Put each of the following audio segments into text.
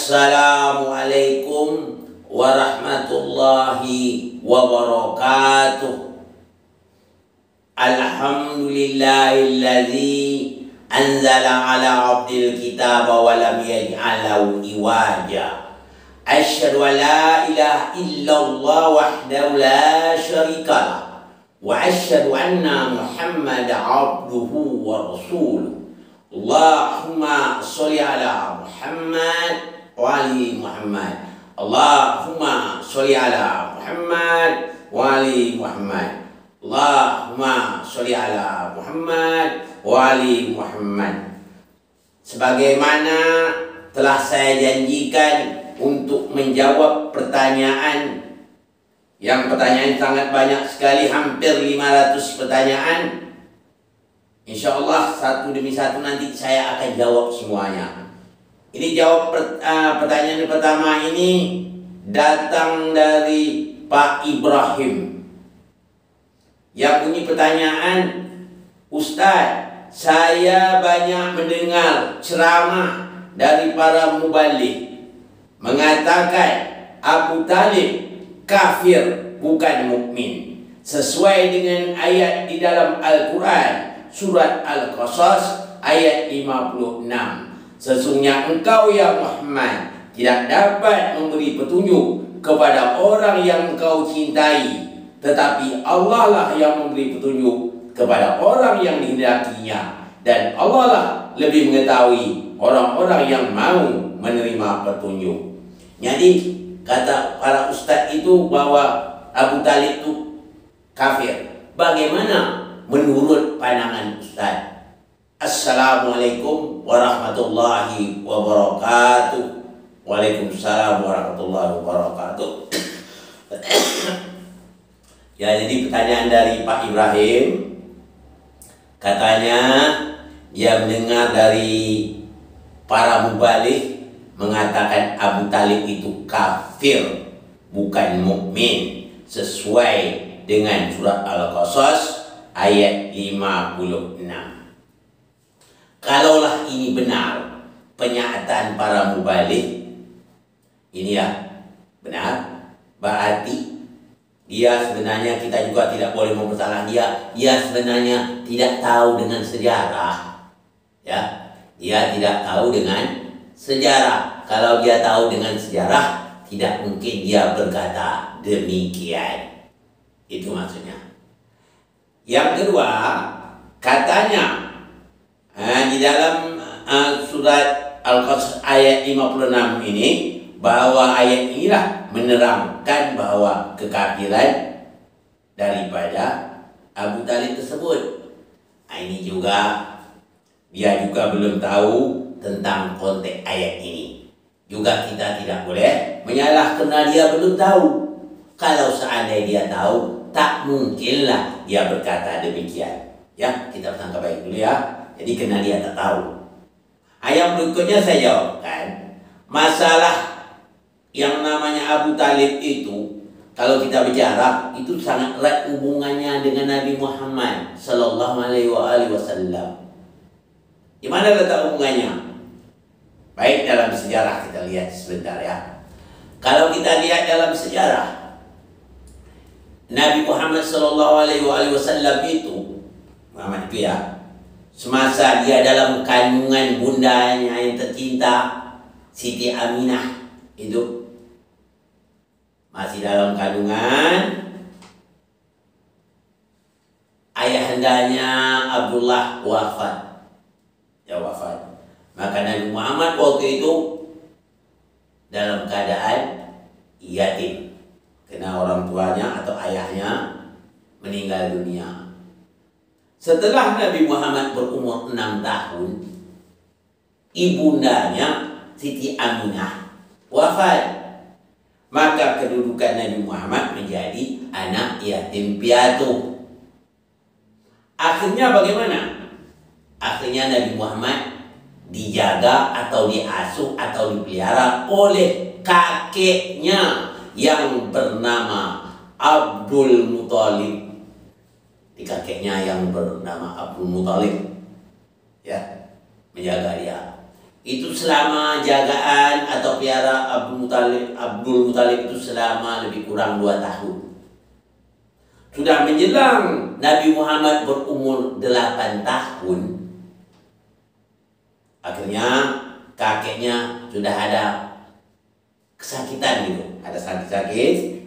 Assalamualaikum warahmatullahi wabarakatuh. Alhamdulillahilladzi anzala ala abdil kitaba wa lam yaj'alahu iwaja. Asyhadu an la ilaha illallah wahdahu la syarikalah wa asyhadu anna Muhammadan abduhu wa rasuluh. Allahumma sholli ala Muhammad wa ali Muhammad. Allahumma sholli ala Muhammad wa ali Muhammad. Allahumma sholli ala Muhammad wa ali Muhammad. Sebagaimana telah saya janjikan untuk menjawab pertanyaan, yang pertanyaan sangat banyak sekali, hampir 500 pertanyaan. Insya Allah satu demi satu nanti saya akan jawab semuanya. Ini jawab pertanyaan pertama ini datang dari Pak Ibrahim yang punya pertanyaan, Ustadz, saya banyak mendengar ceramah dari para mubalik mengatakan Abu Talib kafir bukan mukmin, sesuai dengan ayat di dalam Al-Quran surat Al-Qasas ayat 56. Sesungguhnya engkau ya Muhammad tidak dapat memberi petunjuk kepada orang yang engkau cintai, tetapi Allah lah yang memberi petunjuk kepada orang yang dihendakinya, dan Allah lah lebih mengetahui orang-orang yang mau menerima petunjuk. Jadi kata para ustaz itu bahwa Abu Talib itu kafir. Bagaimana menurut pandangan ustaz? Assalamualaikum warahmatullahi wabarakatuh. Waalaikumsalam warahmatullahi wabarakatuh. Ya, jadi pertanyaan dari Pak Ibrahim, katanya dia mendengar dari para mubalik mengatakan Abu Talib itu kafir bukan mukmin, sesuai dengan surat Al-Qasas ayat 56. Kalaulah ini benar pernyataan para mubalik, ini ya benar, berarti dia sebenarnya, kita juga tidak boleh mempersalahkan dia sebenarnya tidak tahu dengan sejarah, ya, dia tidak tahu dengan sejarah. Kalau dia tahu dengan sejarah, tidak mungkin dia berkata demikian. Itu maksudnya. Yang kedua, katanya di dalam surat Al-Qasas ayat 56 ini, bahwa ayat inilah menerangkan bahwa kekafiran daripada Abu Talib tersebut. Ini juga dia juga belum tahu tentang konteks ayat ini. Juga kita tidak boleh menyalahkan karena dia belum tahu. Kalau seandainya dia tahu, tak mungkinlah dia berkata demikian. Ya, kita tangkap baik dulu ya. Jadi karena dia tak tahu. Ayat berikutnya saya jawabkan. Masalah yang namanya Abu Talib itu, kalau kita bicara, itu sangat erat hubungannya dengan Nabi Muhammad Sallallahu Alaihi Wasallam. Di mana letak hubungannya? Baik, dalam sejarah kita lihat sebentar ya. Kalau kita lihat dalam sejarah, Nabi Muhammad Sallallahu Alaihi Wasallam itu, Muhammad itu ya, semasa dia dalam kandungan bundanya yang tercinta Siti Aminah, itu masih dalam kandungan, ayahandanya Abdullah wafat. Ya, wafat. Maka Nabi Muhammad waktu itu dalam keadaan yatim, karena orang tuanya atau ayahnya meninggal dunia. Setelah Nabi Muhammad berumur 6 tahun, ibundanya Siti Aminah wafat. Maka kedudukan Nabi Muhammad menjadi anak yatim piatu. Akhirnya bagaimana? Akhirnya Nabi Muhammad dijaga atau diasuh atau dipelihara oleh kakeknya yang bernama Abdul Muthalib. Di kakeknya yang bernama Abdul Muthalib, ya, menjaga dia. Itu selama jagaan atau pelihara Abdul Muthalib itu selama lebih kurang 2 tahun. Sudah menjelang Nabi Muhammad berumur 8 tahun, akhirnya kakeknya sudah ada kesakitan gitu, ada sakit-sakit.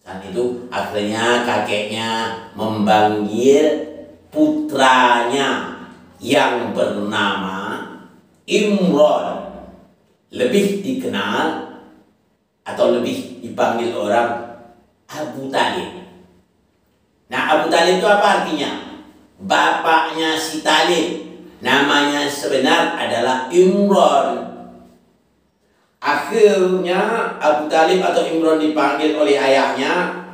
Saat itu akhirnya kakeknya memanggil putranya yang bernama Imran, lebih dikenal atau lebih dipanggil orang Abu Talib. Nah, Abu Talib itu apa artinya? Bapaknya si Talib. Namanya sebenar adalah Imran. Akhirnya Abu Talib atau Imran dipanggil oleh ayahnya,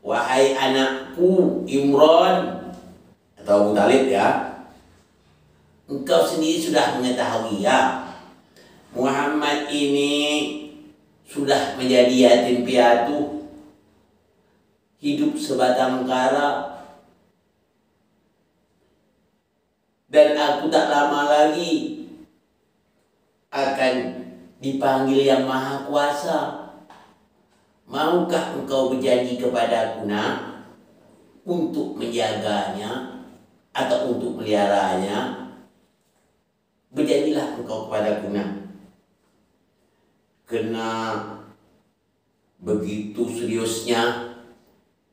wahai anakku Imran, atau Abu Talib ya, engkau sendiri sudah mengetahui ya, Muhammad ini sudah menjadi yatim piatu, hidup sebatang kara, dan aku tak lama lagi akan dipanggil yang Maha Kuasa. Maukah engkau berjanji kepadaku nak untuk menjaganya atau untuk meliharanya? Berjanjilah engkau kepadaku nak. Kena begitu seriusnya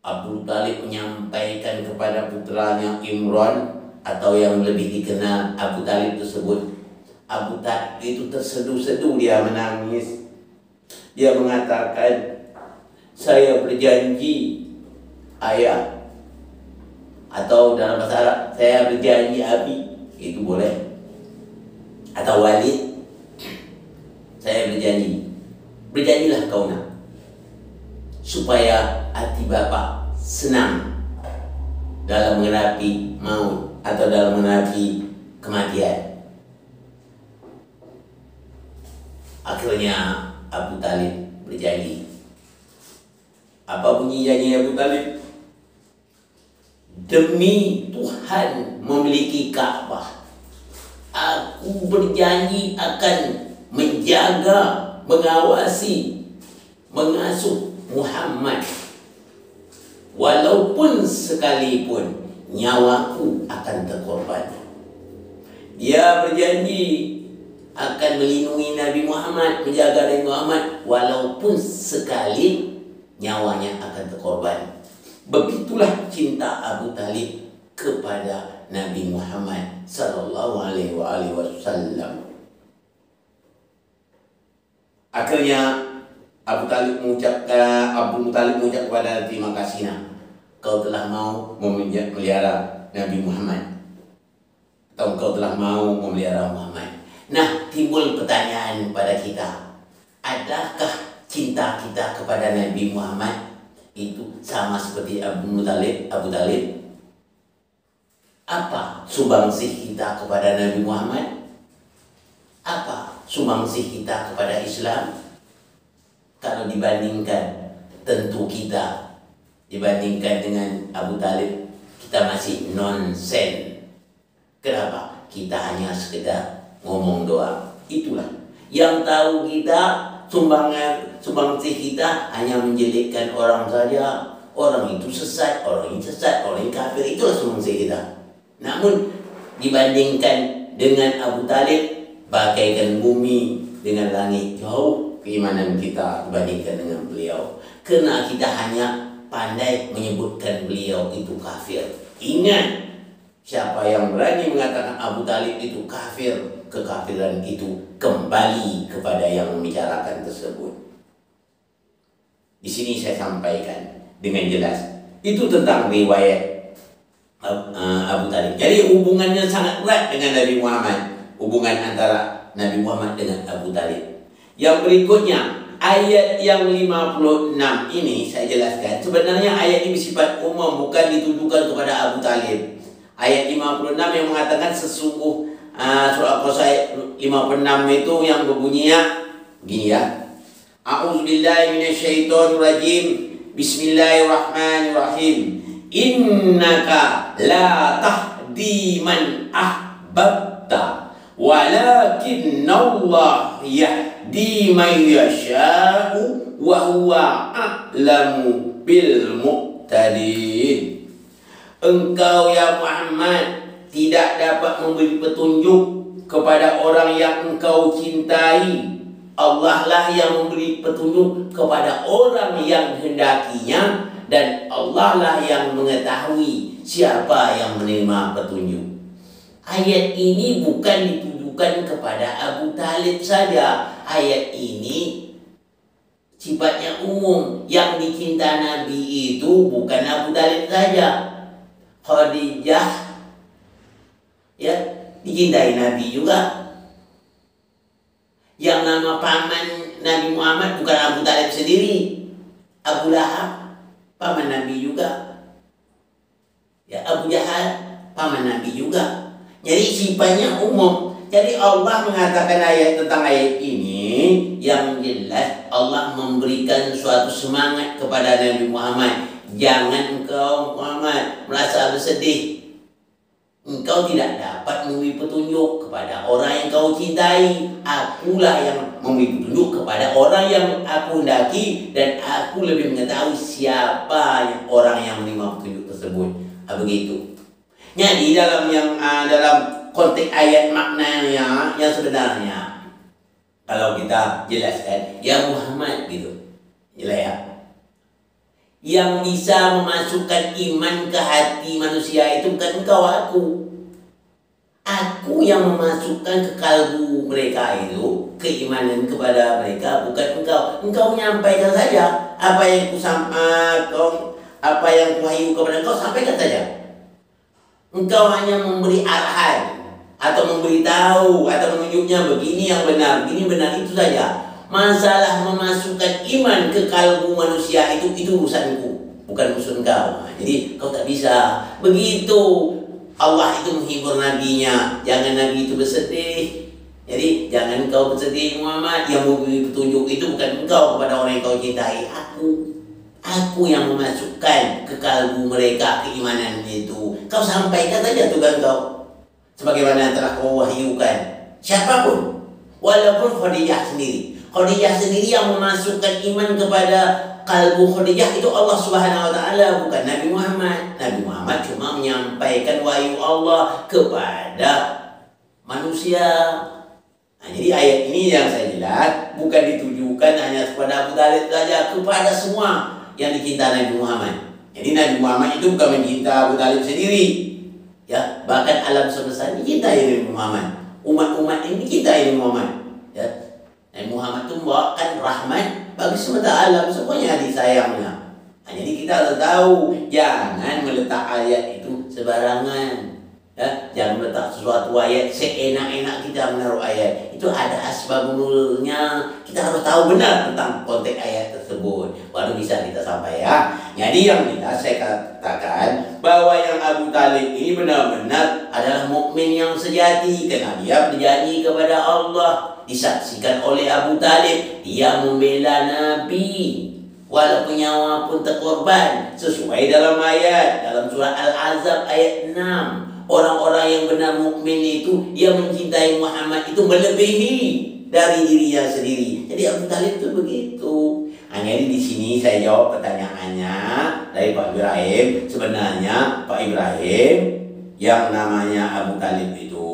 Abu Talib menyampaikan kepada putranya Imran, atau yang lebih dikenal Abu Talib tersebut. Abu Talib itu terseduh-seduh, dia menangis. Dia mengatakan, saya berjanji ayah, atau dalam bahasa Arab, saya berjanji abi, itu boleh, atau walid, saya berjanji. Berjanjilah kau nak, supaya hati bapak senang dalam menghadapi maut atau dalam menghadapi kematian. Akhirnya Abu Talib berjanji. Apa bunyi janji Abu Talib? Demi Tuhan memiliki Ka'bah, aku berjanji akan menjaga, mengawasi, mengasuh Muhammad, walaupun sekalipun nyawaku akan terkorban. Dia berjanji akan melindungi Nabi Muhammad, menjaga Nabi Muhammad, walaupun sekali nyawanya akan terkorban. Begitulah cinta Abu Talib kepada Nabi Muhammad sallallahu alaihi wasallam. Akhirnya Abu Talib mengucapkan kepada, terima kasih nak, kau telah mau memelihara Nabi Muhammad, atau kau telah mau memelihara Muhammad. Nah, timbul pertanyaan pada kita, adakah cinta kita kepada Nabi Muhammad itu sama seperti Abu Talib? Apa sumbangsih kita kepada Nabi Muhammad? Apa sumbangsih kita kepada Islam? Kalau dibandingkan, tentu kita dibandingkan dengan Abu Talib, kita masih nonsen. Kenapa? Kita hanya sekedar ngomong doang. Itulah yang tahu kita, sumbangsih kita hanya menjelekkan orang saja. Orang itu sesat, orang ini sesat, orang ini kafir. Itulah sumbangsih kita. Namun dibandingkan dengan Abu Talib, bagaikan bumi dengan langit, jauh keimanan kita dibandingkan dengan beliau. Karena kita hanya pandai menyebutkan beliau itu kafir. Ingat, siapa yang berani mengatakan Abu Talib itu kafir, kekafiran itu kembali kepada yang membicarakan tersebut. Di sini saya sampaikan dengan jelas. Itu tentang riwayat Abu Talib. Jadi hubungannya sangat erat dengan Nabi Muhammad. Hubungan antara Nabi Muhammad dengan Abu Talib. Yang berikutnya, ayat yang 56 ini saya jelaskan. Sebenarnya ayat ini bersifat umum, bukan ditujukan kepada Abu Talib. Ayat 56 yang mengatakan sesungguh surah Al-Qasas 56 itu yang berbunyinya begini ya. A'udzubillahi minasyaitonirrajim. Bismillahirrahmanirrahim. Innaka la tahdi man ahbabta Walakinnallaha yahdi man yasha'u wa huwa a'lamu bil muhtadin. Engkau ya Muhammad tidak dapat memberi petunjuk kepada orang yang engkau cintai. Allah lah yang memberi petunjuk kepada orang yang hendakinya, dan Allah lah yang mengetahui siapa yang menerima petunjuk. Ayat ini bukan ditujukan kepada Abu Talib saja. Ayat ini sifatnya umum. Yang dicinta Nabi itu bukan Abu Talib saja. Khadijah ya dicintai Nabi juga. Yang nama paman Nabi Muhammad bukan Abu Talib sendiri, Abu Lahab paman Nabi juga. Ya, Abu Jahal paman Nabi juga. Jadi sifatnya umum. Jadi Allah mengatakan tentang ayat ini yang jelas Allah memberikan suatu semangat kepada Nabi Muhammad. Jangan engkau Muhammad merasa bersedih. Engkau tidak dapat memberi petunjuk kepada orang yang kau cintai. Akulah yang memberi petunjuk kepada orang yang aku hendaki, dan aku lebih mengetahui siapa orang yang menerima petunjuk tersebut. Begitu. Jadi dalam konteks ayat maknanya yang sebenarnya, kalau kita jelaskan, ya Muhammad gitu, jelas ya. Yang bisa memasukkan iman ke hati manusia itu bukan engkau, aku. Aku yang memasukkan ke kalbu mereka itu keimanan kepada mereka, bukan engkau. Engkau menyampaikan saja apa yang kuwahyu kepada engkau, sampaikan saja. Engkau hanya memberi arahan atau memberitahu atau menunjuknya begini yang benar, begini benar, itu saja. Masalah memasukkan iman ke kalbu manusia itu urusanku, bukan urusan kau. Jadi kau tak bisa begitu. Allah itu menghibur nabinya, jangan nabi itu bersedih. Jadi jangan kau bersedih Muhammad. Yang memberi petunjuk itu bukan engkau kepada orang yang kau cintai, aku yang memasukkan ke kalbu mereka keimanan itu. Kau sampaikan saja tugas kau sebagaimana yang telah kau wahyukan. Siapapun, walaupun Khadijah sendiri yang memasukkan iman kepada kalbu Khadijah itu Allah Subhanahu wa taala, bukan Nabi Muhammad. Nabi Muhammad cuma menyampaikan wahyu Allah kepada manusia. Nah, jadi ayat ini yang saya jelas bukan ditujukan hanya kepada Abu Talib saja, kepada semua yang dicinta Nabi Muhammad. Jadi Nabi Muhammad itu bukan mencinta Abu Talib sendiri. Ya, bahkan alam semesta dicintai Nabi Muhammad. Umat-umat ini dicintai Nabi Muhammad. Ya. Nabi Muhammad itu membawakan rahmat bagi semesta alam, semuanya disayangnya. Nah, jadi kita harus tahu, jangan meletak ayat itu sembarangan. Ya, jangan meletak sesuatu ayat seenak-enak kita menaruh ayat. Itu ada asbab nuzulnya. Kita harus tahu benar tentang konteks ayat tersebut, baru bisa kita sampai ya. Jadi yang jelas saya katakan bahwa yang Abu Talib ini benar-benar adalah mukmin yang sejati, karena dia berjanji kepada Allah. Disaksikan oleh Abu Talib, dia membela Nabi walaupun nyawa pun terkorban, sesuai dalam ayat dalam surah Al-Ahzab ayat 6. Orang-orang yang benar mukmin itu, dia mencintai Muhammad itu melebihi dari dirinya sendiri. Jadi Abu Talib itu begitu. Hanya di sini saya jawab pertanyaannya dari Pak Ibrahim. Sebenarnya Pak Ibrahim, yang namanya Abu Talib itu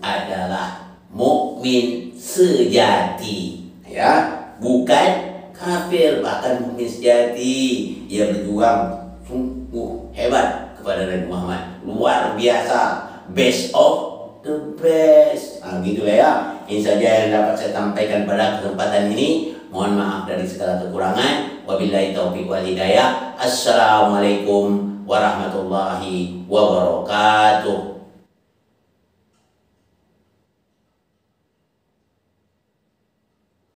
adalah mukmin sejati, ya, bukan kafir, bahkan mukmin sejati. Dia berjuang sungguh hebat kepada Nabi Muhammad, luar biasa, best of the best. Nah, gitu ya. Ini saja yang dapat saya sampaikan pada kesempatan ini. Mohon maaf dari segala kekurangan. Wabillahi taufiq wal hidayah. Assalamualaikum warahmatullahi wabarakatuh.